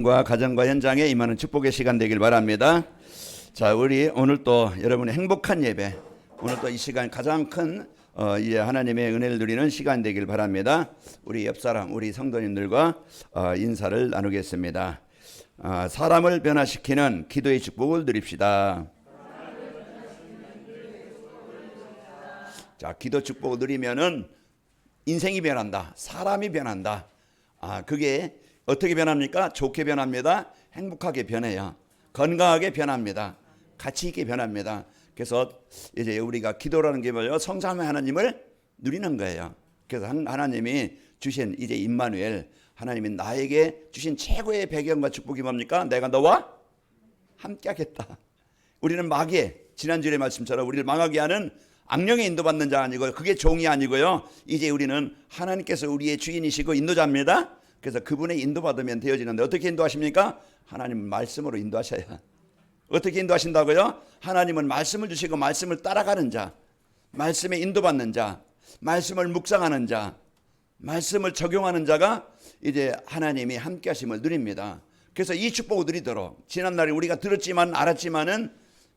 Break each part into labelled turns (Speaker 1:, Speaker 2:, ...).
Speaker 1: 과 가정과 현장에 임하는 축복의 시간 되길 바랍니다. 자, 우리 오늘 또 여러분의 행복한 예배, 오늘 또 이 시간 가장 큰 하나님의 은혜를 누리는 시간 되길 바랍니다. 우리 옆사람, 우리 성도님들과 인사를 나누겠습니다. 사람을 변화시키는 기도의 축복을 누립시다. 자, 기도 축복을 누리면은 인생이 변한다, 사람이 변한다. 그게 어떻게 변합니까? 좋게 변합니다. 행복하게 변해요. 건강하게 변합니다. 가치 있게 변합니다. 그래서 이제 우리가 기도라는 게 뭐예요? 성삼위 하나님을 누리는 거예요. 그래서 하나님이 주신 이제 임마누엘, 하나님이 나에게 주신 최고의 배경과 축복이 뭡니까? 내가 너와 함께하겠다. 우리는 마귀의, 지난주의 말씀처럼 우리를 망하게 하는 악령에 인도받는 자 아니고요, 그게 종이 아니고요, 이제 우리는 하나님께서 우리의 주인이시고 인도자입니다. 그래서 그분의 인도받으면 되어지는데 어떻게 인도하십니까? 하나님 말씀으로 인도하셔야. 어떻게 인도하신다고요? 하나님은 말씀을 주시고 말씀을 따라가는 자, 말씀에 인도받는 자, 말씀을 묵상하는 자, 말씀을 적용하는 자가 이제 하나님이 함께 하심을 누립니다. 그래서 이 축복을 누리도록 지난날에 우리가 들었지만 알았지만은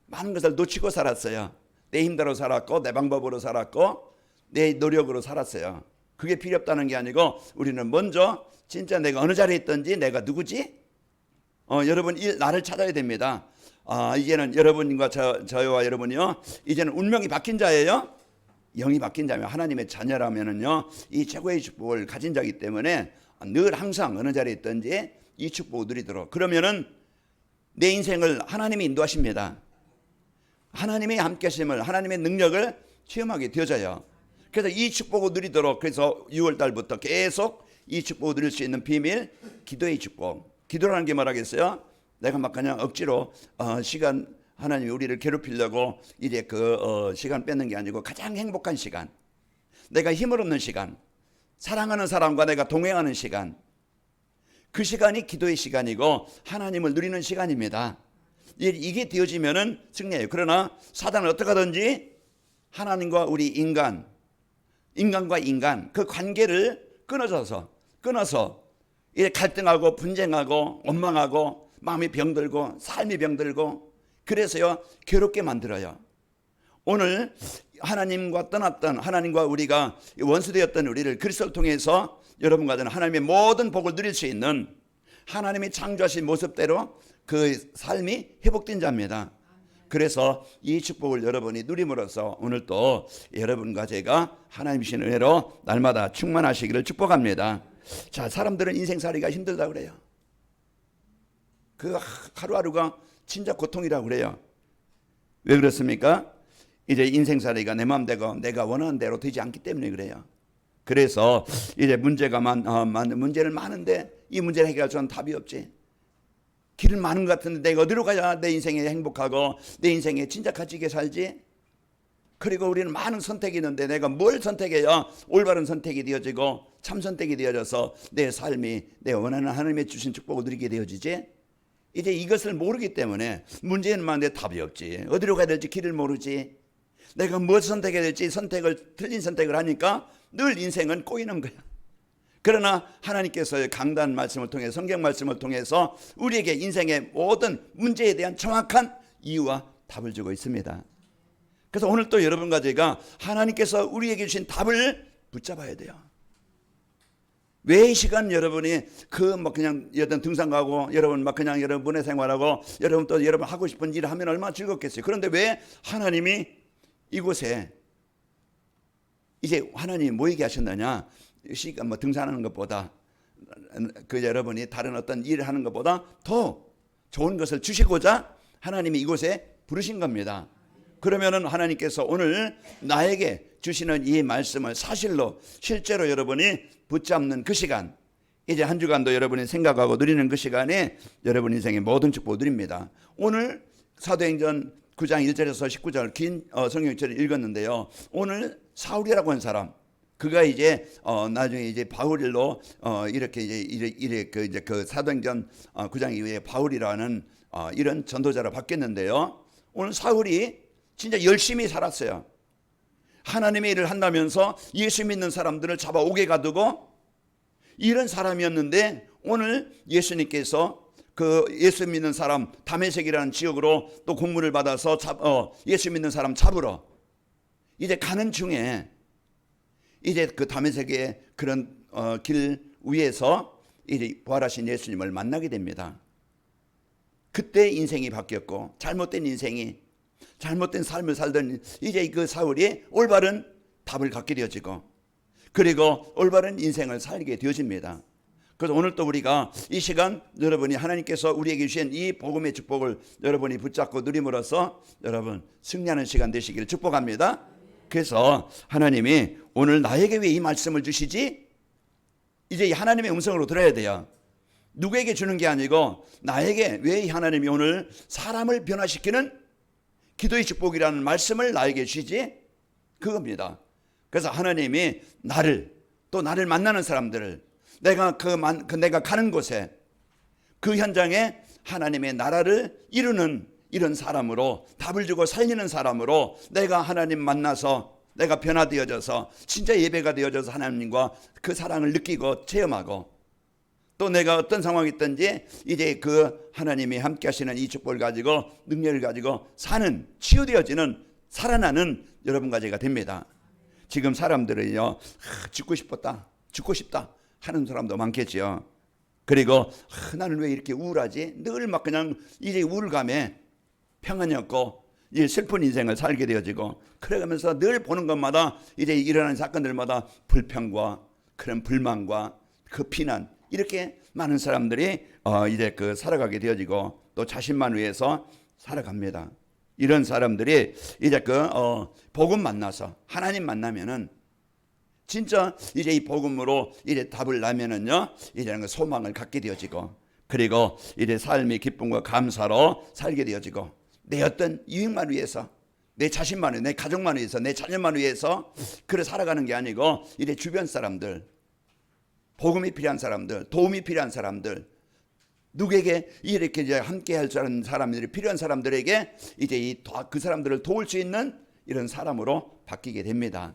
Speaker 1: 많은 것을 놓치고 살았어요. 내 힘대로 살았고 내 방법으로 살았고 내 노력으로 살았어요. 그게 필요 없다는 게 아니고 우리는 먼저 진짜 내가 어느 자리에 있든지 내가 누구지? 여러분 나를 찾아야 됩니다. 이제는 여러분과 저와 여러분이요, 이제는 운명이 바뀐 자예요. 영이 바뀐 자면 하나님의 자녀라면은요, 이 최고의 축복을 가진 자이기 때문에 늘 항상 어느 자리에 있든지 이 축복을 누리도록. 그러면은 내 인생을 하나님이 인도하십니다. 하나님의 함께 하심을, 하나님의 능력을 체험하게 되어져요. 그래서 이 축복을 누리도록, 그래서 6월 달부터 계속 이 축복을 누릴 수 있는 비밀, 기도의 축복. 기도라는 게 뭐라겠어요? 내가 막 그냥 억지로 시간, 하나님이 우리를 괴롭히려고 이제 시간 뺏는 게 아니고 가장 행복한 시간, 내가 힘을 얻는 시간, 사랑하는 사람과 내가 동행하는 시간, 그 시간이 기도의 시간이고 하나님을 누리는 시간입니다. 이게 되어지면은 승리예요. 그러나 사단은 어떻게 하든지 하나님과 우리 인간과 인간 그 관계를 끊어서 이제 갈등하고 분쟁하고 원망하고 마음이 병들고 삶이 병들고, 그래서요 괴롭게 만들어요. 오늘 하나님과 떠났던, 하나님과 우리가 원수되었던 우리를 그리스도를 통해서 여러분과 저는 하나님의 모든 복을 누릴 수 있는, 하나님이 창조하신 모습대로 그 삶이 회복된 자입니다. 그래서 이 축복을 여러분이 누림으로써 오늘 또 여러분과 제가 하나님 주신 은혜로 날마다 충만하시기를 축복합니다. 자, 사람들은 인생살이가 힘들다 그래요. 그 하루하루가 진짜 고통이라고 그래요. 왜 그렇습니까? 이제 인생살이가 내 마음대로 내가 원하는 대로 되지 않기 때문에 그래요. 그래서 이제 문제는 많은데 이 문제를 해결할 수 있는 답이 없지. 길은 많은 것 같은데 내가 어디로 가야 내 인생에 행복하고 내 인생에 진짜 가치 있게 살지? 그리고 우리는 많은 선택이 있는데 내가 뭘 선택해야 올바른 선택이 되어지고 참 선택이 되어져서 내 삶이 내 원하는 하나님의 주신 축복을 누리게 되어지지? 이제 이것을 모르기 때문에 문제는 많은데 답이 없지. 어디로 가야 될지 길을 모르지. 내가 뭘 선택해야 될지 틀린 선택을 하니까 늘 인생은 꼬이는 거야. 그러나 하나님께서 강단 말씀을 통해 성경 말씀을 통해서 우리에게 인생의 모든 문제에 대한 정확한 이유와 답을 주고 있습니다. 그래서 오늘 또 여러분과 제가 하나님께서 우리에게 주신 답을 붙잡아야 돼요. 왜 이 시간 여러분이 그냥 여튼 등산 가고 여러분 그냥 여러분 문화 생활하고 여러분 하고 싶은 일을 하면 얼마나 즐겁겠어요. 그런데 왜 하나님이 이곳에 이제 하나님이 뭐 얘기하셨느냐? 등산하는 것보다 여러분이 다른 어떤 일을 하는 것보다 더 좋은 것을 주시고자 하나님이 이곳에 부르신 겁니다. 그러면은 하나님께서 오늘 나에게 주시는 이 말씀을 사실로 실제로 여러분이 붙잡는 그 시간, 이제 한 주간도 여러분이 생각하고 누리는 그 시간에 여러분 인생의 모든 축복을 누립니다. 오늘 사도행전 9장 1절에서 19절 긴 성경처럼 읽었는데요. 오늘 사울이라고 하는 사람, 그가 이제 나중에 이제 바울로 이렇게 그 사도행전 9장 이후에 바울이라는 이런 전도자로 바뀌었는데요. 오늘 사울이 진짜 열심히 살았어요. 하나님의 일을 한다면서 예수 믿는 사람들을 잡아 옥에 가두고 이런 사람이었는데 오늘 예수님께서 그 예수 믿는 사람 다메섹이라는 지역으로 또 공문을 받아서 예수 믿는 사람 잡으러 이제 가는 중에 이제 그 다메섹의 그런 길 위에서 이제 부활하신 예수님을 만나게 됩니다. 그때 인생이 바뀌었고 잘못된 인생이 잘못된 삶을 살던 이제 그 사울이 올바른 답을 갖게 되어지고 그리고 올바른 인생을 살게 되어집니다. 그래서 오늘 또 우리가 이 시간 여러분이 하나님께서 우리에게 주신 이 복음의 축복을 여러분이 붙잡고 누림으로써 여러분 승리하는 시간 되시기를 축복합니다. 그래서 하나님이 오늘 나에게 왜 이 말씀을 주시지? 이제 하나님의 음성으로 들어야 돼요. 누구에게 주는 게 아니고 나에게 왜 하나님이 오늘 사람을 변화시키는 기도의 축복이라는 말씀을 나에게 주시지? 그겁니다. 그래서 하나님이 나를 또 나를 만나는 사람들을 내가 내가 가는 곳에 그 현장에 하나님의 나라를 이루는 이런 사람으로 답을 주고 살리는 사람으로 내가 하나님 만나서 내가 변화되어져서 진짜 예배가 되어져서 하나님과 그 사랑을 느끼고 체험하고 또 내가 어떤 상황이 있든지 이제 그 하나님이 함께 하시는 이 축복을 가지고 능력을 가지고 사는 치유되어지는 살아나는 여러분과 제가 됩니다. 지금 사람들은요 죽고 싶다 하는 사람도 많겠지요. 그리고 나는 왜 이렇게 우울하지? 늘 막 그냥 이제 우울감에 평안이 없고 이제 슬픈 인생을 살게 되어지고 그래가면서 늘 보는 것마다 이제 일어나는 사건들마다 불평과 그런 불만과 그 비난 이렇게 많은 사람들이 이제 그 살아가게 되어지고 또 자신만 위해서 살아갑니다. 이런 사람들이 이제 그 복음 만나서 하나님 만나면은 진짜 이제 이 복음으로 이제 답을 나면은요 이제는 그 소망을 갖게 되어지고 그리고 이제 삶의 기쁨과 감사로 살게 되어지고 내 어떤 유익만 위해서 내 자신만 위해서 내 가족만 위해서 내 자녀만 위해서 그래 살아가는 게 아니고 이제 주변 사람들 복음이 필요한 사람들 도움이 필요한 사람들 누구에게 이렇게 이제 함께 할 줄 아는 사람들이 필요한 사람들에게 이제 그 사람들을 도울 수 있는 이런 사람으로 바뀌게 됩니다.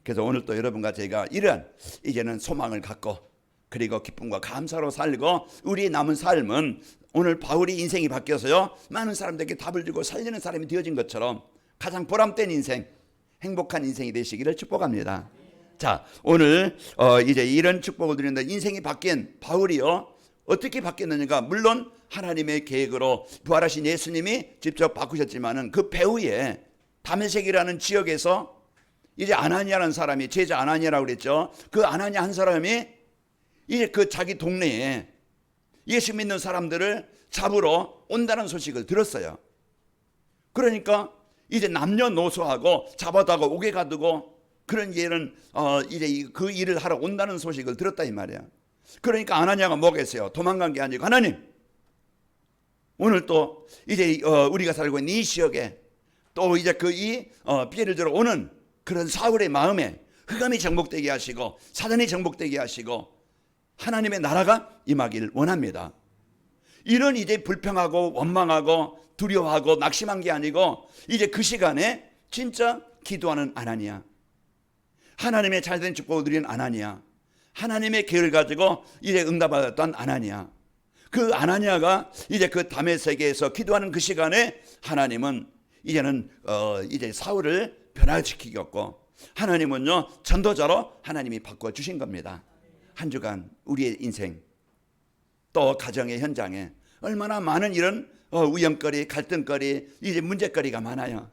Speaker 1: 그래서 오늘 또 여러분과 제가 이런 이제는 소망을 갖고 그리고 기쁨과 감사로 살고 우리의 남은 삶은 오늘 바울이 인생이 바뀌어서요 많은 사람들에게 답을 주고 살리는 사람이 되어진 것처럼 가장 보람된 인생 행복한 인생이 되시기를 축복합니다. 자 오늘 이제 이런 축복을 드리는데 인생이 바뀐 바울이요 어떻게 바뀌었느냐가 물론 하나님의 계획으로 부활하신 예수님이 직접 바꾸셨지만은 그 배후에 다메섹이라는 지역에서 이제 아나니아라는 사람이 제자 아나니아라고 그랬죠. 그 아나니아 한 사람이 이제 그 자기 동네에 예수 믿는 사람들을 잡으러 온다는 소식을 들었어요. 그러니까 이제 남녀노소하고 잡아다가 옥에 가두고 그런 일은 이제 그 일을 하러 온다는 소식을 들었다 이 말이야. 그러니까 아나니아가 뭐겠어요? 도망간 게 아니고 하나님 오늘 또 이제 우리가 살고 있는 이 지역에 또 이제 그 이 피해를 들어 오는 그런 사울의 마음에 흑암이 정복되게 하시고 사단이 정복되게 하시고 하나님의 나라가 임하기를 원합니다. 이런 이제 불평하고 원망하고 두려워하고 낙심한 게 아니고 이제 그 시간에 진짜 기도하는 아나니아 하나님의 잘된 축복을 누린 아나니아 하나님의 계획을 가지고 이제 응답받았던 아나니아 그 아나니아가 이제 그 다메섹에서 기도하는 그 시간에 하나님은 이제는 이제 사울을 변화시키겠고 하나님은요 전도자로 하나님이 바꿔주신 겁니다. 한 주간 우리의 인생 또 가정의 현장에 얼마나 많은 이런 우연거리 갈등거리 이제 문제거리가 많아요.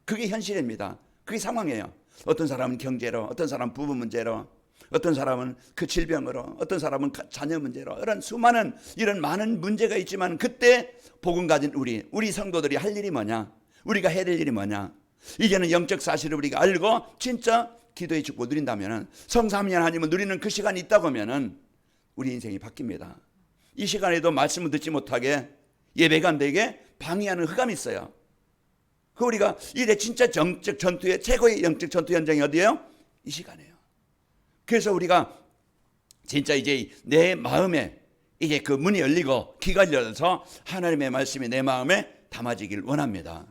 Speaker 1: 그게 현실입니다. 그게 상황이에요. 어떤 사람은 경제로 어떤 사람은 부부 문제로 어떤 사람은 그 질병으로 어떤 사람은 자녀 문제로 이런 수많은 이런 많은 문제가 있지만 그때 복음 가진 우리 성도들이 할 일이 뭐냐 우리가 해야 될 일이 뭐냐 이제는 영적 사실을 우리가 알고 진짜 기도의 축복을 누린다면 성삼위 하나님을 누리는 그 시간이 있다고 하면 우리 인생이 바뀝니다. 이 시간에도 말씀을 듣지 못하게 예배가 안 되게 방해하는 흑암이 있어요. 그 우리가 이래 진짜 영적 전투의 최고의 영적 전투 현장이 어디예요? 이 시간이에요. 그래서 우리가 진짜 이제 내 마음에 이제 그 문이 열리고 귀가 열려서 하나님의 말씀이 내 마음에 담아지길 원합니다.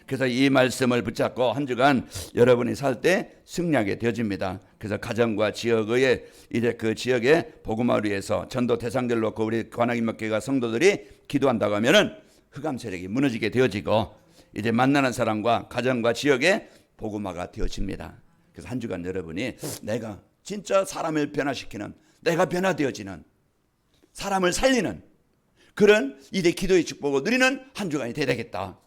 Speaker 1: 그래서 이 말씀을 붙잡고 한 주간 여러분이 살 때 승리하게 되어집니다. 그래서 가정과 지역의 이제 그 지역의 복음화를 위해서 전도 대상자를 놓고 우리 관악인목교회가 성도들이 기도한다고 하면은 흑암 세력이 무너지게 되어지고 이제 만나는 사람과 가정과 지역의 복음화가 되어집니다. 그래서 한 주간 여러분이 내가 진짜 사람을 변화시키는, 내가 변화되어지는, 사람을 살리는 그런 이제 기도의 축복을 누리는 한 주간이 되겠다.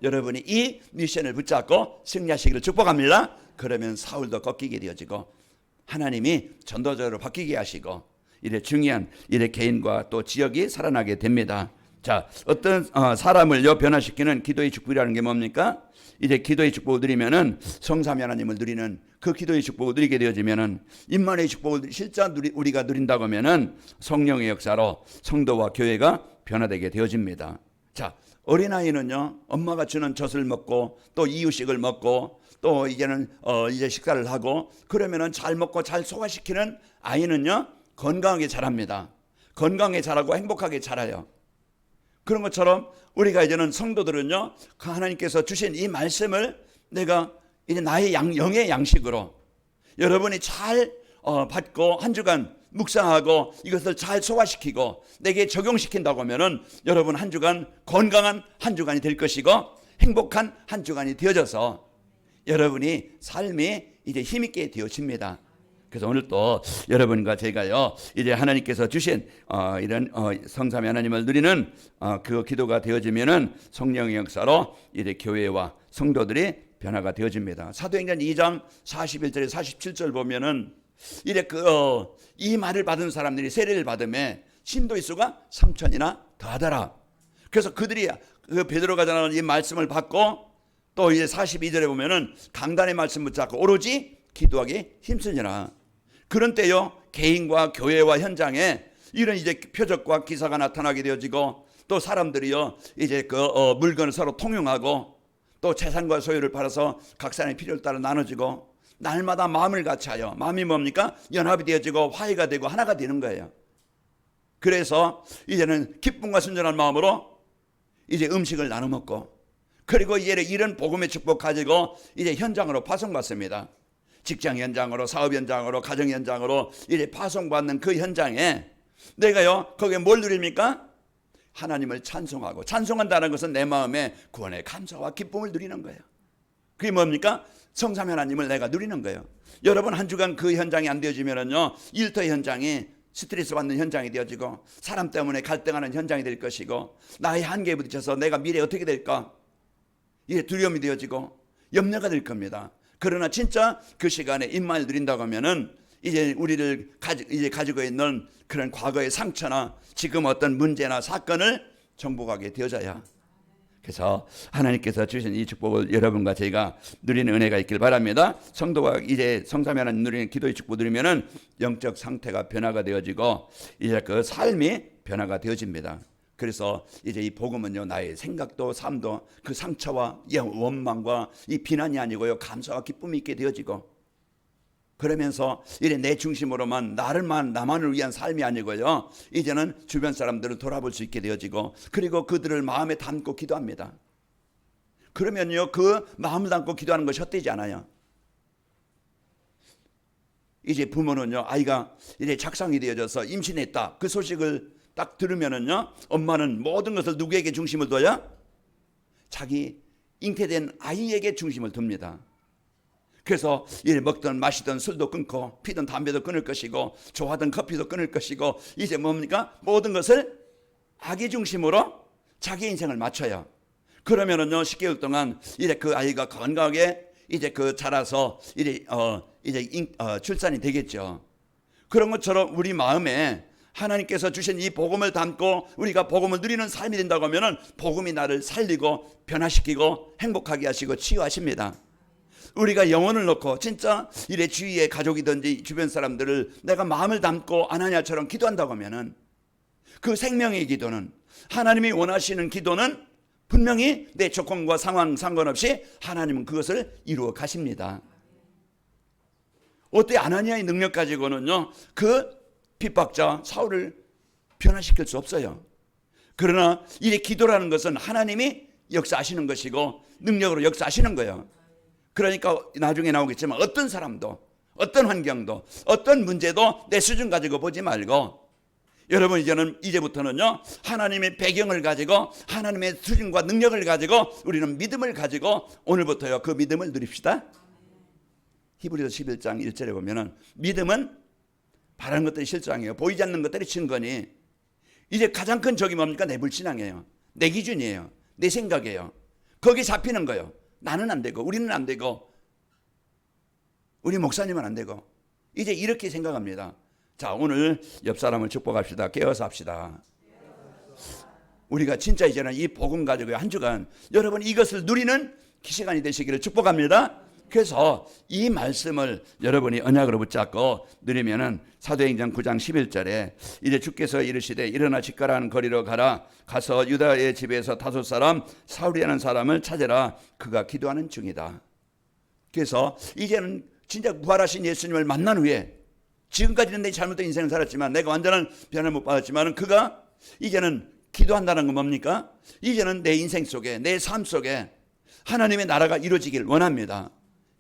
Speaker 1: 여러분이 이 미션을 붙잡고 승리하시기를 축복합니다. 그러면 사울도 꺾이게 되어지고 하나님이 전도자로 바뀌게 하시고 이래 중요한 이래 개인과 또 지역이 살아나게 됩니다. 자, 어떤 사람을요 변화시키는 기도의 축복이라는 게 뭡니까? 이제 기도의 축복을 누리면은 성삼위 하나님을 누리는 그 기도의 축복을 누리게 되어지면은 임만의 축복을 실제 우리가 누린다고 하면은 성령의 역사로 성도와 교회가 변화되게 되어집니다. 자, 어린아이는요 엄마가 주는 젖을 먹고 또 이유식을 먹고 또 이제는 이제 식사를 하고 그러면은 잘 먹고 잘 소화시키는 아이는요 건강하게 자랍니다. 건강하게 자라고 행복하게 자라요. 그런 것처럼 우리가 이제는 성도들은요 하나님께서 주신 이 말씀을 내가 이제 나의 영의 양식으로 여러분이 잘 받고 한 주간 묵상하고 이것을 잘 소화시키고 내게 적용시킨다고 하면은 여러분 한 주간 건강한 한 주간이 될 것이고 행복한 한 주간이 되어져서 여러분이 삶이 이제 힘있게 되어집니다. 그래서 오늘 또 여러분과 제가요 이제 하나님께서 주신 이런 성삼위 하나님을 누리는 그 기도가 되어지면은 성령의 역사로 이제 교회와 성도들이 변화가 되어집니다. 사도행전 2장 41절에 47절 보면은 이래 이 말을 받은 사람들이 세례를 받음에 신도의 수가 3,000이나 더하더라. 그래서 그들이 그 베드로가 전하는 이 말씀을 받고 또 이제 42절에 보면은 강단의 말씀 붙잡고 오로지 기도하기 힘쓰니라. 그런 때요 개인과 교회와 현장에 이런 이제 표적과 기사가 나타나게 되어지고 또 사람들이요 이제 물건을 서로 통용하고 또 재산과 소유를 팔아서 각 사람의 필요를 따라 나눠지고 날마다 마음을 같이하여 마음이 뭡니까? 연합이 되어지고 화해가 되고 하나가 되는 거예요. 그래서 이제는 기쁨과 순전한 마음으로 이제 음식을 나눠 먹고 그리고 이제 이런 복음의 축복 가지고 이제 현장으로 파송받습니다. 직장 현장으로 사업 현장으로 가정 현장으로 이제 파송받는 그 현장에 내가요 거기에 뭘 누립니까? 하나님을 찬송하고 찬송한다는 것은 내 마음에 구원의 감사와 기쁨을 누리는 거예요. 그게 뭡니까? 성삼위 하나님을 내가 누리는 거예요. 여러분 한 주간 그 현장이 안 되어지면은요 일터 현장이 스트레스 받는 현장이 되어지고 사람 때문에 갈등하는 현장이 될 것이고 나의 한계에 부딪혀서 내가 미래에 어떻게 될까 이게 두려움이 되어지고 염려가 될 겁니다. 그러나 진짜 그 시간에 임만을 누린다고 하면은 이제 우리를 가지고 있는 그런 과거의 상처나 지금 어떤 문제나 사건을 정복하게 되어져야. 그래서 하나님께서 주신 이 축복을 여러분과 제가 누리는 은혜가 있길 바랍니다. 성도가 이제 성삼위 하나님 누리는 기도의 축복 누리면은 영적 상태가 변화가 되어지고 이제 그 삶이 변화가 되어집니다. 그래서 이제 이 복음은요 나의 생각도 삶도 그 상처와 원망과 이 비난이 아니고요 감사와 기쁨이 있게 되어지고 그러면서 이제 내 중심으로만 나만을 위한 삶이 아니고요 이제는 주변 사람들을 돌아볼 수 있게 되어지고 그리고 그들을 마음에 담고 기도합니다. 그러면요 그 마음을 담고 기도하는 것이 헛되지 않아요. 이제 부모는요 아이가 이제 작상이 되어져서 임신했다 그 소식을 딱 들으면은요 엄마는 모든 것을 누구에게 중심을 둬야? 자기 잉태된 아이에게 중심을 둡니다. 그래서 일 먹던 마시던 술도 끊고 피던 담배도 끊을 것이고 좋아하던 커피도 끊을 것이고 이제 뭡니까? 모든 것을 아기 중심으로 자기 인생을 맞춰요. 그러면은요 10개월 동안 이제 그 아이가 건강하게 이제 자라서 이제 출산이 되겠죠. 그런 것처럼 우리 마음에 하나님께서 주신 이 복음을 담고 우리가 복음을 누리는 삶이 된다고 하면은 복음이 나를 살리고 변화시키고 행복하게 하시고 치유하십니다. 우리가 영혼을 놓고 진짜 이래 주위의 가족이든지 주변 사람들을 내가 마음을 담고 아나니아처럼 기도한다고 하면은 그 생명의 기도는 하나님이 원하시는 기도는 분명히 내 조건과 상황 상관없이 하나님은 그것을 이루어 가십니다. 어때 아나니아의 능력 가지고는요 그 핍박자 사울을 변화시킬 수 없어요. 그러나 이 기도라는 것은 하나님이 역사하시는 것이고 능력으로 역사하시는 거예요. 그러니까 나중에 나오겠지만 어떤 사람도, 어떤 환경도, 어떤 문제도 내 수준 가지고 보지 말고, 여러분 이제부터는요 하나님의 배경을 가지고 하나님의 수준과 능력을 가지고 우리는 믿음을 가지고 오늘부터요 그 믿음을 누립시다. 히브리서 11장 1절에 보면은 믿음은 바라는 것들이 실상이에요. 보이지 않는 것들이 증거니. 이제 가장 큰 적이 뭡니까? 내 불신앙이에요. 내 기준이에요. 내 생각이에요. 거기 잡히는 거예요. 나는 안 되고 우리는 안 되고 우리 목사님은 안 되고 이제 이렇게 생각합니다. 자, 오늘 옆 사람을 축복합시다. 깨어서 합시다. 우리가 진짜 이제는 이 복음 가지고 한 주간 여러분 이것을 누리는 시간이 되시기를 축복합니다. 그래서 이 말씀을 여러분이 언약으로 붙잡고 누리면은 사도행전 9장 11절에 이제 주께서 이르시되 일어나 직가라는 거리로 가라. 가서 유다의 집에서 다섯 사람 사울이라는 사람을 찾으라. 그가 기도하는 중이다. 그래서 이제는 진짜 부활하신 예수님을 만난 후에 지금까지는 내 잘못된 인생을 살았지만 내가 완전한 변화를 못 받았지만 그가 이제는 기도한다는 건 뭡니까? 이제는 내 인생 속에 내 삶 속에 하나님의 나라가 이루어지길 원합니다.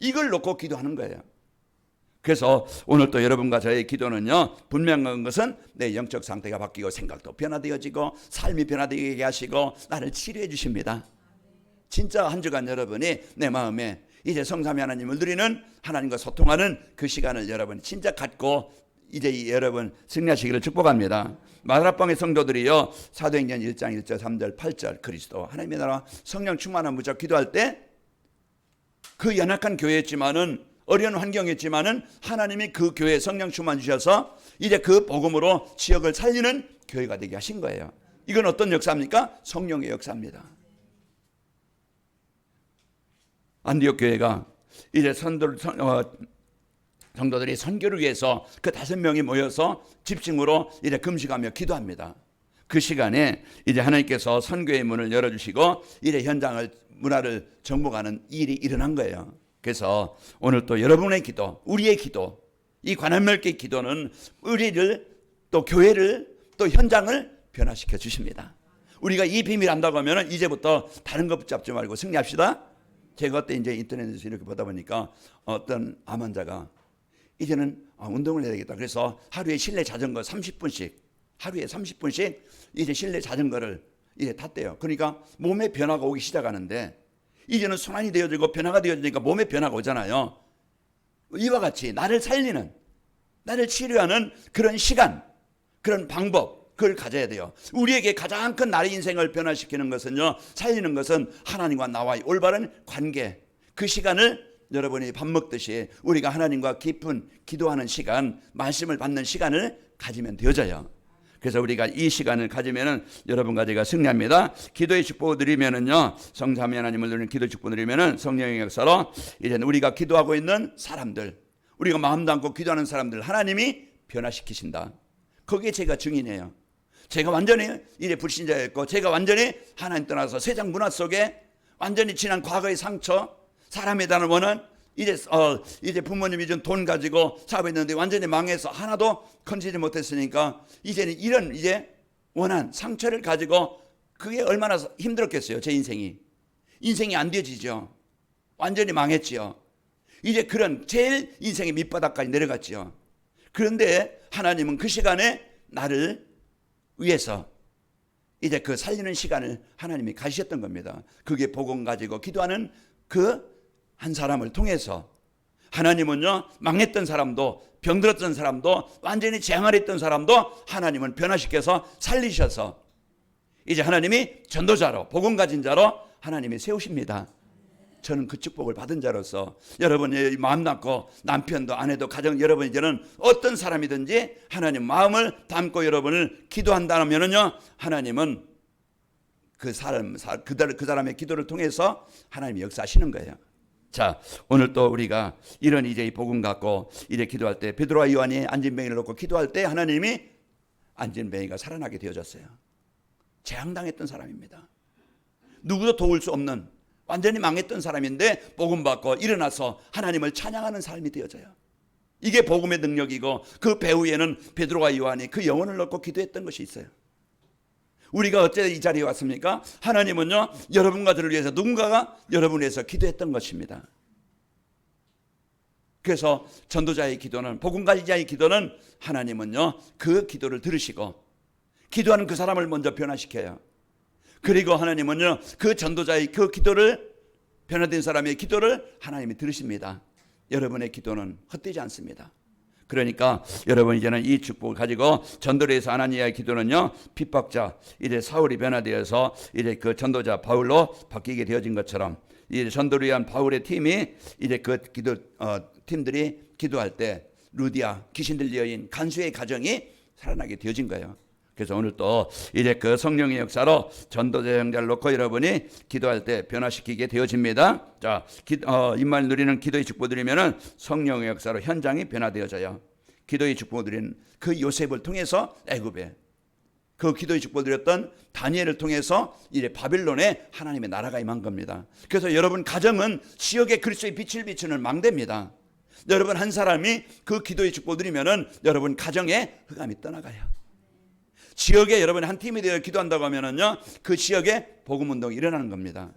Speaker 1: 이걸 놓고 기도하는 거예요. 그래서 오늘 또 여러분과 저의 기도는요 분명한 것은 내 영적 상태가 바뀌고 생각도 변화되어지고 삶이 변화되게 하시고 나를 치료해 주십니다. 진짜 한 주간 여러분이 내 마음에 이제 성삼위 하나님을 누리는 하나님과 소통하는 그 시간을 여러분 진짜 갖고 이제 여러분 승리하시기를 축복합니다. 마라방의 성도들이요 사도행전 1장 1절 3절 8절 그리스도 하나님의 나라 성령 충만한 무적 기도할 때 그 연약한 교회였지만은 어려운 환경이었지만은 하나님이 그 교회에 성령 충만 주셔서 이제 그 복음으로 지역을 살리는 교회가 되게 하신 거예요. 이건 어떤 역사입니까? 성령의 역사입니다. 안디옥 교회가 이제 성도들이 선교를 위해서 그 5명이 모여서 집중으로 이제 금식하며 기도합니다. 그 시간에 이제 하나님께서 선교의 문을 열어주시고 이제 현장을 문화를 정복하는 일이 일어난 거예요. 그래서 오늘 또 여러분의 기도, 우리의 기도, 이 관할멸계 기도는 우리를 또 교회를 또 현장을 변화시켜 주십니다. 우리가 이 비밀 안다고 하면 이제부터 다른 것 붙잡지 말고 승리합시다. 제가 그때 이제 인터넷에서 이렇게 보다 보니까 어떤 암 환자가 이제는 운동을 해야 되겠다. 그래서 하루에 실내 자전거 30분씩, 하루에 30분씩 이제 실내 자전거를 이제 탔대요. 그러니까 몸에 변화가 오기 시작하는데 이제는 순환이 되어지고 변화가 되어지니까 몸에 변화가 오잖아요. 이와 같이 나를 살리는, 나를 치료하는 그런 시간, 그런 방법, 그걸 가져야 돼요. 우리에게 가장 큰 나의 인생을 변화시키는 것은요, 살리는 것은 하나님과 나와의 올바른 관계, 그 시간을 여러분이 밥 먹듯이 우리가 하나님과 깊은 기도하는 시간, 말씀을 받는 시간을 가지면 되어져요. 그래서 우리가 이 시간을 가지면은 여러분과 제가 승리합니다. 기도의 축복을 누리면은요, 성삼위 하나님을 누리는 기도의 축복을 누리면은 성령의 역사로 이제는 우리가 기도하고 있는 사람들, 우리가 마음 담고 기도하는 사람들 하나님이 변화시키신다. 거기에 제가 증인이에요. 제가 완전히 이제 불신자였고 제가 완전히 하나님 떠나서 세상 문화 속에 완전히 지난 과거의 상처, 사람에 대한 원한, 이제 부모님이 준 돈 가지고 사업했는데 완전히 망해서 하나도 건지지 못했으니까 이제는 이런 이제 원한, 상처를 가지고 그게 얼마나 힘들었겠어요. 제 인생이 안 되어지죠. 완전히 망했지요. 이제 그런 제일 인생의 밑바닥까지 내려갔지요. 그런데 하나님은 그 시간에 나를 위해서 이제 그 살리는 시간을 하나님이 가지셨던 겁니다. 그게 복음 가지고 기도하는 그 한 사람을 통해서 하나님은요, 망했던 사람도, 병들었던 사람도, 완전히 재앙했던 사람도 하나님은 변화시켜서 살리셔서 이제 하나님이 전도자로, 복음 가진 자로 하나님이 세우십니다. 저는 그 축복을 받은 자로서 여러분이 마음 낳고 남편도 아내도 가정, 여러분 이제는 어떤 사람이든지 하나님 마음을 담고 여러분을 기도한다면은요, 하나님은 그 사람의 기도를 통해서 하나님이 역사하시는 거예요. 자, 오늘 또 우리가 이런 이제 이 복음 갖고 이제 기도할 때 베드로와 요한이 안진뱅이를 놓고 기도할 때 하나님이 안진뱅이가 살아나게 되어졌어요. 재앙당했던 사람입니다. 누구도 도울 수 없는 완전히 망했던 사람인데 복음 받고 일어나서 하나님을 찬양하는 삶이 되어져요. 이게 복음의 능력이고 그 배후에는 베드로와 요한이 그 영혼을 놓고 기도했던 것이 있어요. 우리가 어째 이 자리에 왔습니까? 하나님은요, 여러분과 저를 위해서 누군가가 여러분을 위해서 기도했던 것입니다. 그래서 전도자의 기도는, 복음가지자의 기도는 하나님은요, 그 기도를 들으시고 기도하는 그 사람을 먼저 변화시켜요. 그리고 하나님은요, 그 전도자의 그 기도를, 변화된 사람의 기도를 하나님이 들으십니다. 여러분의 기도는 헛되지 않습니다. 그러니까 여러분 이제는 이 축복을 가지고 전도를 위해서 하나님의 기도는요, 핍박자 이제 사울이 변화되어서 이제 그 전도자 바울로 바뀌게 되어진 것처럼, 이제 전도를 위한 바울의 팀이 이제 그 기도 팀들이 기도할 때 루디아 귀신 들린 여인 간수의 가정이 살아나게 되어진 거예요. 그래서 오늘 또 이제 그 성령의 역사로 전도자 형제를 놓고 여러분이 기도할 때 변화시키게 되어집니다. 자, 임마를 누리는 기도의 축복 드리면은 성령의 역사로 현장이 변화되어져요. 기도의 축복 드리는 그 요셉을 통해서 애굽에, 그 기도의 축복 드렸던 다니엘을 통해서 이제 바빌론에 하나님의 나라가 임한 겁니다. 그래서 여러분 가정은 지역의 그리스도의 빛을 비추는 망대입니다. 여러분 한 사람이 그 기도의 축복 드리면은 여러분 가정에 흑암이 떠나가요. 지역에 여러분이 한 팀이 되어 기도한다고 하면은요, 그 지역에 복음 운동이 일어나는 겁니다.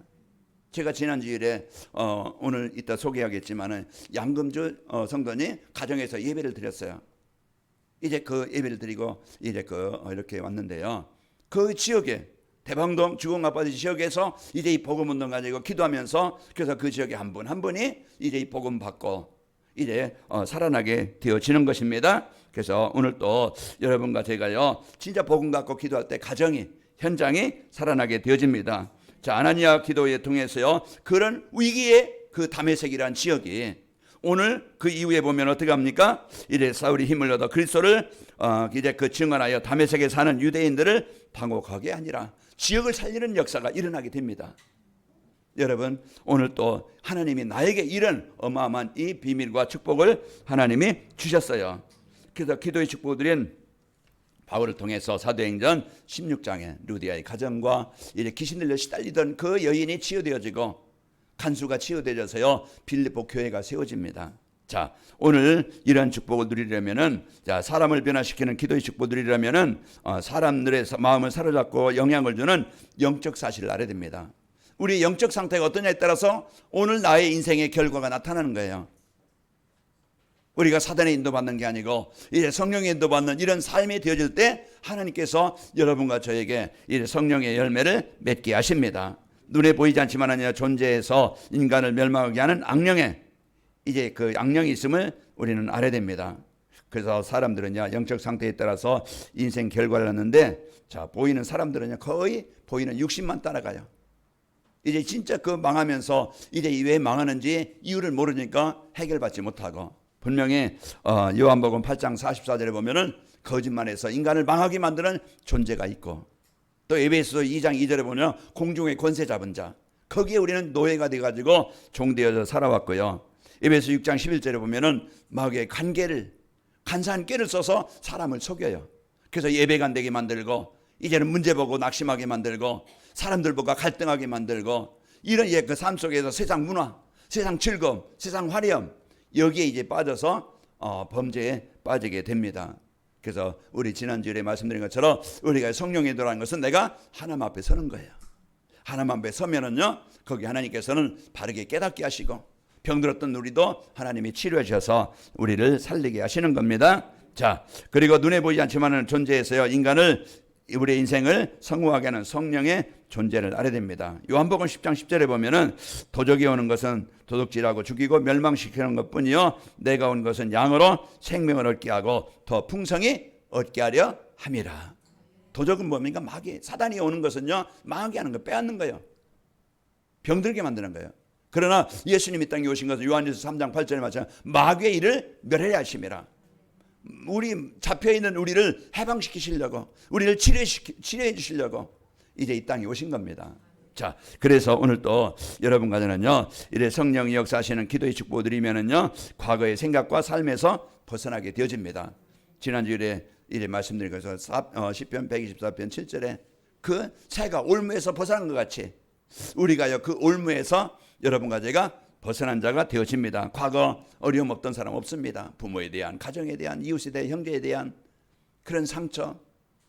Speaker 1: 제가 지난 주일에 오늘 이따 소개하겠지만은 양금주 성도님 가정에서 예배를 드렸어요. 이제 그 예배를 드리고 이제 이렇게 왔는데요. 그 지역에 대방동 주공 아파트 지역에서 이제 이 복음 운동 가지고 기도하면서, 그래서 그 지역에 한 분 한 분이 이제 이 복음 받고 이제 살아나게 되어지는 것입니다. 그래서 오늘 또 여러분과 제가요, 진짜 복음 갖고 기도할 때 가정이, 현장이 살아나게 되어집니다. 자, 아나니아 기도에 통해서요, 그런 위기의 그 다메섹이라는 지역이 오늘 그 이후에 보면 어떻게 합니까? 이제 사울이 힘을 얻어 그리스도를 이제 그 증언하여 다메섹에 사는 유대인들을 방옥하게 하니라. 지역을 살리는 역사가 일어나게 됩니다. 여러분 오늘 또 하나님이 나에게 이런 어마어마한 이 비밀과 축복을 하나님이 주셨어요. 그래서 기도의 축복을 드린 바울을 통해서 사도행전 16장에 루디아의 가정과 이제 귀신 들려 시달리던 그 여인이 치유되어지고 간수가 치유되어져서요, 빌립보 교회가 세워집니다. 자, 오늘 이런 축복을 누리려면은, 자, 사람을 변화시키는 기도의 축복을 누리려면은 사람들의 마음을 사로잡고 영향을 주는 영적 사실을 알아야 됩니다. 우리 영적 상태가 어떠냐에 따라서 오늘 나의 인생의 결과가 나타나는 거예요. 우리가 사단의 인도받는 게 아니고 이제 성령의 인도받는 이런 삶이 되어질 때 하나님께서 여러분과 저에게 이제 성령의 열매를 맺게 하십니다. 눈에 보이지 않지만 아니라 존재에서 인간을 멸망하게 하는 악령에, 이제 그 악령이 있음을 우리는 알아야 됩니다. 그래서 사람들은요, 영적 상태에 따라서 인생 결과를 하는데, 자, 보이는 사람들은요, 거의 보이는 육신만 따라가요. 이제 진짜 그 망하면서 이제 왜 망하는지 이유를 모르니까 해결받지 못하고, 분명히 요한복음 8장 44절에 보면은 거짓말해서 인간을 망하게 만드는 존재가 있고, 또 에베소 2장 2절에 보면 공중의 권세 잡은 자, 거기에 우리는 노예가 돼가지고 종되어서 살아왔고요. 에베소 6장 11절에 보면은 마귀의 간사한 꾀를 써서 사람을 속여요. 그래서 예배가 안 되게 만들고, 이제는 문제 보고 낙심하게 만들고, 사람들 보고 갈등하게 만들고, 이런 그 삶 속에서 세상 문화, 세상 즐거움, 세상 화려함, 여기에 이제 빠져서 범죄에 빠지게 됩니다. 그래서 우리 지난주에 말씀드린 것처럼 우리가 성령의 도라는 것은 내가 하나님 앞에 서는 거예요. 하나님 앞에 서면은요, 거기 하나님께서는 바르게 깨닫게 하시고, 병들었던 우리도 하나님이 치료해 주셔서 우리를 살리게 하시는 겁니다. 자, 그리고 눈에 보이지 않지만 존재에서요, 인간을, 우리의 인생을 성공하게 하는 성령의 존재를 알아야 됩니다. 요한복음 10장 10절에 보면은 도적이 오는 것은 도둑질하고 죽이고 멸망시키는 것뿐이요, 내가 온 것은 양으로 생명을 얻게 하고 더 풍성히 얻게 하려 함이라. 도적은 뭡니까? 마귀. 사단이 오는 것은요, 망하게 하는 거, 빼앗는 거예요. 병들게 만드는 거예요. 그러나 예수님이 땅에 오신 것은 요한일서 3장 8절에 마찬가지로 마귀의 일을 멸하려 하심이라. 우리 잡혀있는 우리를 해방시키시려고, 우리를 치료해 주시려고 이제 이 땅에 오신 겁니다. 자, 그래서 오늘 또 여러분 가정은요, 이래 성령이 역사하시는 기도의 축복을 드리면은요, 과거의 생각과 삶에서 벗어나게 되어집니다. 지난주에 이래 말씀드린 것은 시편 124편 7절에 그 새가 올무에서 벗어난 것 같이 우리가요, 그 올무에서 여러분과 제가 벗어난 자가 되어집니다. 과거 어려움 없던 사람 없습니다. 부모에 대한, 가정에 대한, 이웃에 대한, 형제에 대한 그런 상처,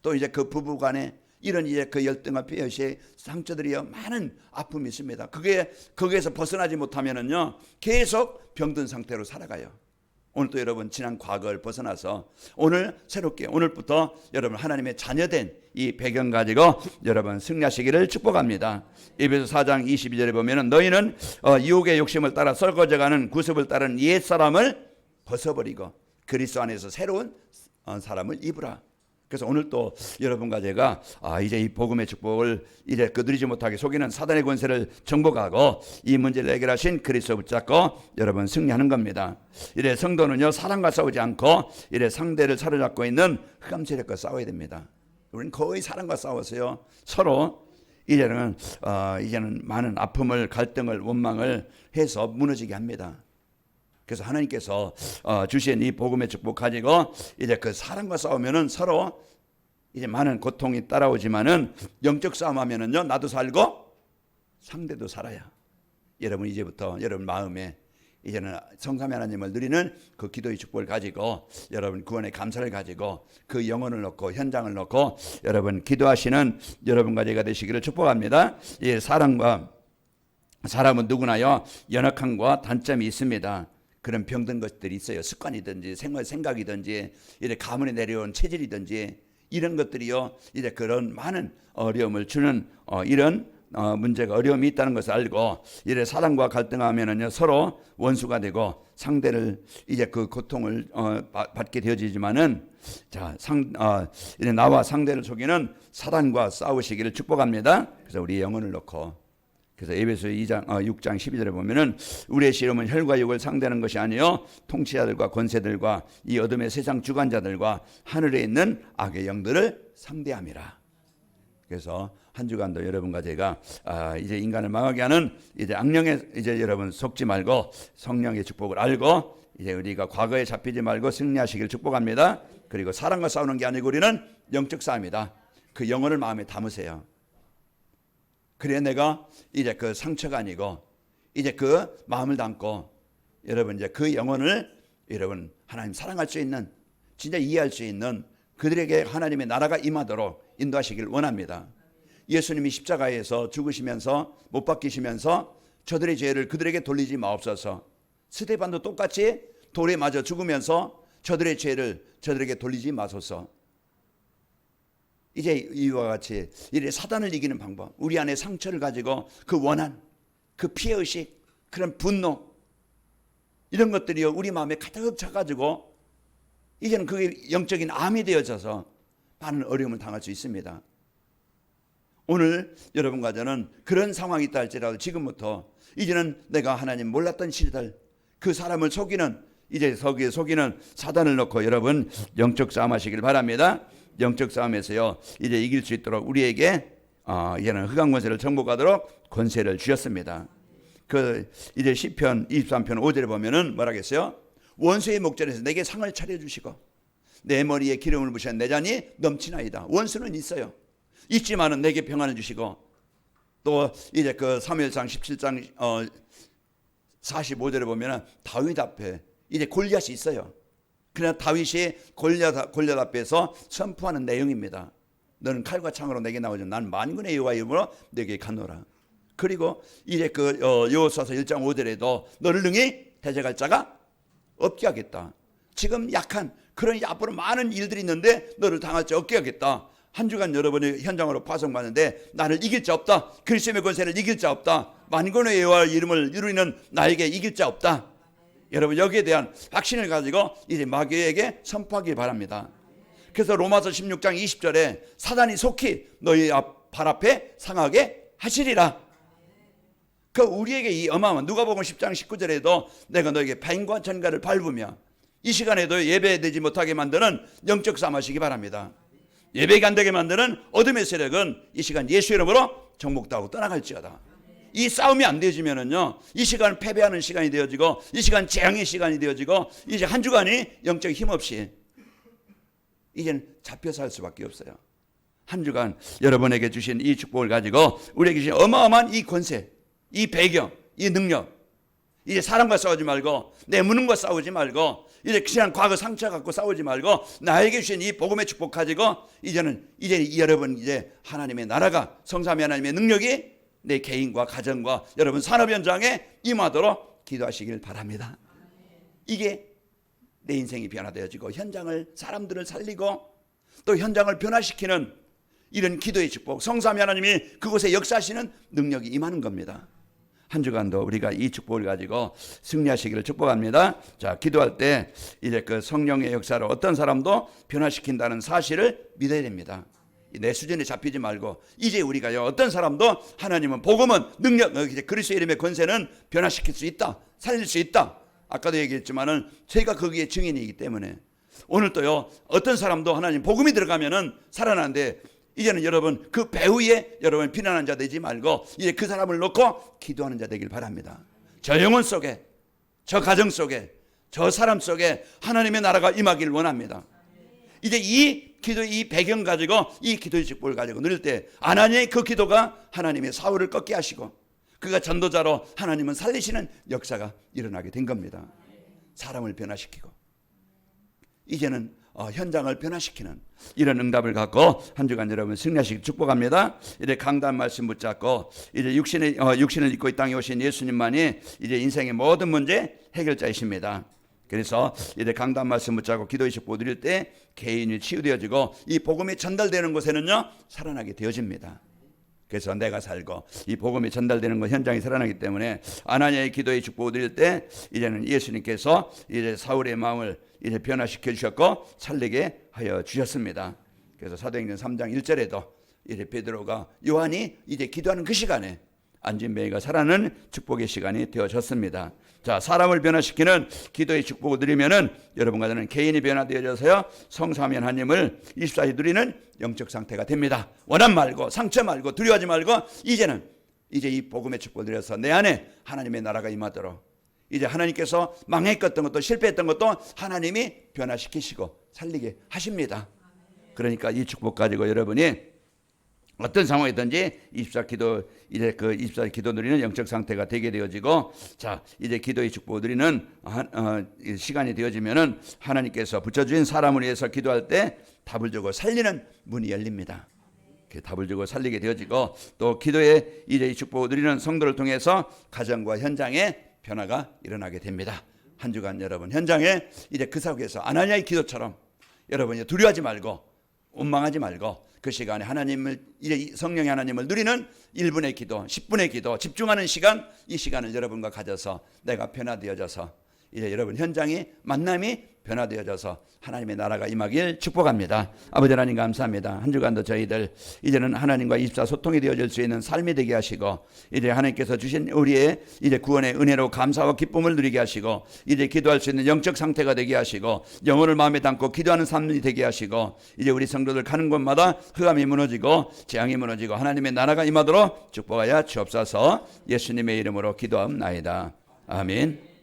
Speaker 1: 또 이제 그 부부 간에 이런 이제 그 열등과 뼈시 상처들이요 많은 아픔이 있습니다. 그게 거기에서 벗어나지 못하면은요 계속 병든 상태로 살아가요. 오늘 또 여러분 지난 과거를 벗어나서 오늘 새롭게 오늘부터 여러분 하나님의 자녀된 이 배경 가지고 여러분 승리하시기를 축복합니다. 에베소 4장 22절에 보면은 너희는 유혹의 욕심을 따라 썩어져가는 구습을 따른 옛 사람을 벗어버리고 그리스도 안에서 새로운 사람을 입으라. 그래서 오늘 또 여러분과 제가 이제 이 복음의 축복을 이제 거두리지 못하게 속이는 사단의 권세를 정복하고 이 문제를 해결하신 그리스도 붙잡고 여러분 승리하는 겁니다. 이래 성도는요 사랑과 싸우지 않고 이래 상대를 사로잡고 있는 흑암 세력과 싸워야 됩니다. 우리는 거의 사랑과 싸웠어요. 서로 이제는 많은 아픔을 갈등을 원망을 해서 무너지게 합니다. 그래서 하나님께서 주신 이 복음의 축복 가지고 이제 그 사랑과 싸우면은 서로 이제 많은 고통이 따라오지만은 영적 싸움하면은요 나도 살고 상대도 살아요. 여러분 이제부터 여러분 마음에 이제는 성삼위 하나님을 누리는 그 기도의 축복을 가지고 여러분 구원의 감사를 가지고 그 영혼을 넣고 현장을 넣고 여러분 기도하시는 여러분과 제가 되시기를 축복합니다. 이 사람은 누구나요 연약함과 단점이 있습니다. 그런 병든 것들이 있어요. 습관이든지 생각이든지 이래 가문에 내려온 체질이든지 이런 것들이요 이제 그런 많은 어려움을 주는 이런 문제가 어려움이 있다는 것을 알고 이래 사랑과 갈등하면은요 서로 원수가 되고 상대를 이제 그 고통을 받게 되어지지만은 이제 나와 상대를 속이는 사단과 싸우시기를 축복합니다. 그래서 우리 영혼을 놓고 그래서 에베소 6장 12절에 보면은 우리의 씨름은 혈과 육을 상대하는 것이 아니요 통치자들과 권세들과 이 어둠의 세상 주관자들과 하늘에 있는 악의 영들을 상대함이라. 그래서 한 주간도 여러분과 제가 이제 인간을 망하게 하는 이제 악령에 이제 여러분 속지 말고 성령의 축복을 알고 이제 우리가 과거에 잡히지 말고 승리하시길 축복합니다. 그리고 사랑과 싸우는 게 아니고 우리는 영적 싸움이다. 그 영혼을 마음에 담으세요. 그래 내가 이제 그 상처가 아니고 이제 그 마음을 담고 여러분 이제 그 영혼을 여러분 하나님 사랑할 수 있는 진짜 이해할 수 있는 그들에게 하나님의 나라가 임하도록 인도하시길 원합니다. 예수님이 십자가에서 죽으시면서 못 박히시면서 저들의 죄를 그들에게 돌리지 마옵소서. 스데반도 똑같이 돌에 맞아 죽으면서 저들의 죄를 저들에게 돌리지 마소서. 이제 이와 같이 이래 사단을 이기는 방법, 우리 안에 상처를 가지고 그 원한, 그 피해의식, 그런 분노 이런 것들이요 우리 마음에 가득 차가지고 이제는 그게 영적인 암이 되어져서 많은 어려움을 당할 수 있습니다. 오늘 여러분과 저는 그런 상황이 있다 할지라도 지금부터 이제는 내가 하나님 몰랐던 시절 그 사람을 속이는 이제 속이는 사단을 놓고 여러분 영적 싸움하시길 바랍니다. 영적 싸움에서요 이제 이길 수 있도록 우리에게 이제는 흑암 권세를 정복하도록 권세를 주셨습니다. 그 이제 시편 23편 5절에 보면은 뭐라겠어요? 원수의 목전에서 내게 상을 차려주시고 내 머리에 기름을 부으셔 내 잔이 넘치나이다. 원수는 있어요. 있지만은 내게 평안을 주시고 또 이제 그 사무엘상 17장 45절에 보면은 다윗 앞에 이제 골리앗이 있어요. 그러나 다윗이 골리앗 앞에서 선포하는 내용입니다. 너는 칼과 창으로 내게 나오지 난 만군의 여호와의 이름으로 내게 가노라. 그리고 이제 그 여호수아서 1장 5절에도 너를 능히 대적할 자가 없게 하겠다. 지금 약한 그런 앞으로 많은 일들이 있는데 너를 당할 자 없게 하겠다. 한 주간 여러분이 현장으로 파송받는데 나를 이길 자 없다. 그리스도의 권세를 이길 자 없다. 만군의 여호와의 이름을 이루는 나에게 이길 자 없다. 여러분 여기에 대한 확신을 가지고 이제 마귀에게 선포하기 바랍니다. 그래서 로마서 16장 20절에 사단이 속히 너희 발 앞에 상하게 하시리라. 그 우리에게 이 어마어마한 누가복음 10장 19절에도 내가 너에게 뱀과 전갈을 밟으며 이 시간에도 예배되지 못하게 만드는 영적 싸움 하시기 바랍니다. 예배가 안 되게 만드는 어둠의 세력은 이 시간 예수 이름으로 정복하고 떠나갈지어다. 이 싸움이 안 되어지면은요, 이 시간 패배하는 시간이 되어지고, 이 시간 재앙의 시간이 되어지고, 이제 한 주간이 영적 힘 없이 이제는 잡혀서 할 수밖에 없어요. 한 주간 여러분에게 주신 이 축복을 가지고 우리에게 주신 어마어마한 이 권세, 이 배경, 이 능력, 이제 사람과 싸우지 말고 내 무능과 싸우지 말고 이제 그냥 과거 상처 갖고 싸우지 말고 나에게 주신 이 복음의 축복 가지고 이제 여러분 이제 하나님의 나라가 성삼위 하나님의 능력이 내 개인과 가정과 여러분 산업 현장에 임하도록 기도하시길 바랍니다. 이게 내 인생이 변화되어지고 현장을 사람들을 살리고 또 현장을 변화시키는 이런 기도의 축복, 성삼위 하나님이 그곳에 역사하시는 능력이 임하는 겁니다. 한 주간도 우리가 이 축복을 가지고 승리하시기를 축복합니다. 자, 기도할 때 이제 그 성령의 역사로 어떤 사람도 변화시킨다는 사실을 믿어야 됩니다. 내 수준에 잡히지 말고 이제 우리가요 어떤 사람도 하나님은 복음은 능력 그리스도의 이름의 권세는 변화시킬 수 있다, 살릴 수 있다. 아까도 얘기했지만은 저희가 거기에 증인이기 때문에 오늘 또요 어떤 사람도 하나님 복음이 들어가면은 살아나는데 이제는 여러분 그 배후에 여러분 비난하는 자 되지 말고 이제 그 사람을 놓고 기도하는 자 되길 바랍니다. 저 영혼 속에, 저 가정 속에, 저 사람 속에 하나님의 나라가 임하기를 원합니다. 이제 이 기도, 이 배경 가지고 이 기도의 축복을 가지고 누릴 때 아나니의 그 기도가 하나님의 사울을 꺾게 하시고 그가 전도자로 하나님은 살리시는 역사가 일어나게 된 겁니다. 사람을 변화시키고 이제는 현장을 변화시키는 이런 응답을 갖고 한 주간 여러분 승리하시길 축복합니다. 이제 강단 말씀 붙잡고 이제 육신을 입고 이 땅에 오신 예수님만이 이제 인생의 모든 문제 해결자이십니다. 그래서 이제 강단 말씀 붙잡고 기도의 축복 드릴 때 개인이 치유되어지고 이 복음이 전달되는 곳에는요 살아나게 되어집니다. 그래서 내가 살고 이 복음이 전달되는 것 현장이 살아나기 때문에 아나니아의 기도의 축복을 드릴 때 이제는 예수님께서 이제 사울의 마음을 이제 변화시켜 주셨고 살리게 하여 주셨습니다. 그래서 사도행전 3장 1절에도 이제 베드로가 요한이 이제 기도하는 그 시간에 안진뱅이가 살아나는 축복의 시간이 되어졌습니다. 자, 사람을 변화시키는 기도의 축복을 누리면은 여러분과 저는 개인이 변화되어져서요 성삼위 하나님을 24시 누리는 영적 상태가 됩니다. 원한 말고 상처 말고 두려워하지 말고 이제 이 복음의 축복을 누려서 내 안에 하나님의 나라가 임하도록 이제 하나님께서 망했던 것도 실패했던 것도 하나님이 변화시키시고 살리게 하십니다. 그러니까 이 축복 가지고 여러분이 어떤 상황이든지 24기도 이제 그 24기도 누리는 영적 상태가 되게 되어지고 자 이제 기도의 축복을 누리는 시간이 되어지면은 하나님께서 붙여주신 사람을 위해서 기도할 때 답을 주고 살리는 문이 열립니다. 답을 주고 살리게 되어지고 또 기도의 이제 이 축복을 누리는 성도를 통해서 가정과 현장에 변화가 일어나게 됩니다. 한 주간 여러분 현장에 이제 그 사국에서 아나니아의 기도처럼 여러분이 두려워하지 말고 원망하지 말고 그 시간에 하나님을 이제 성령의 하나님을 누리는 1분의 기도, 10분의 기도, 집중하는 시간 이 시간을 여러분과 가져서 내가 변화되어져서 이제 여러분 현장이 만남이 변화되어져서 하나님의 나라가 임하길 축복합니다. 아버지 하나님 감사합니다. 한 주간도 저희들 이제는 하나님과 24 소통이 되어질 수 있는 삶이 되게 하시고 이제 하나님께서 주신 우리의 이제 구원의 은혜로 감사와 기쁨을 누리게 하시고 이제 기도할 수 있는 영적 상태가 되게 하시고 영혼을 마음에 담고 기도하는 삶이 되게 하시고 이제 우리 성도들 가는 곳마다 흑암이 무너지고 재앙이 무너지고 하나님의 나라가 임하도록 축복하여 주옵소서. 예수님의 이름으로 기도하옵나이다. 아멘.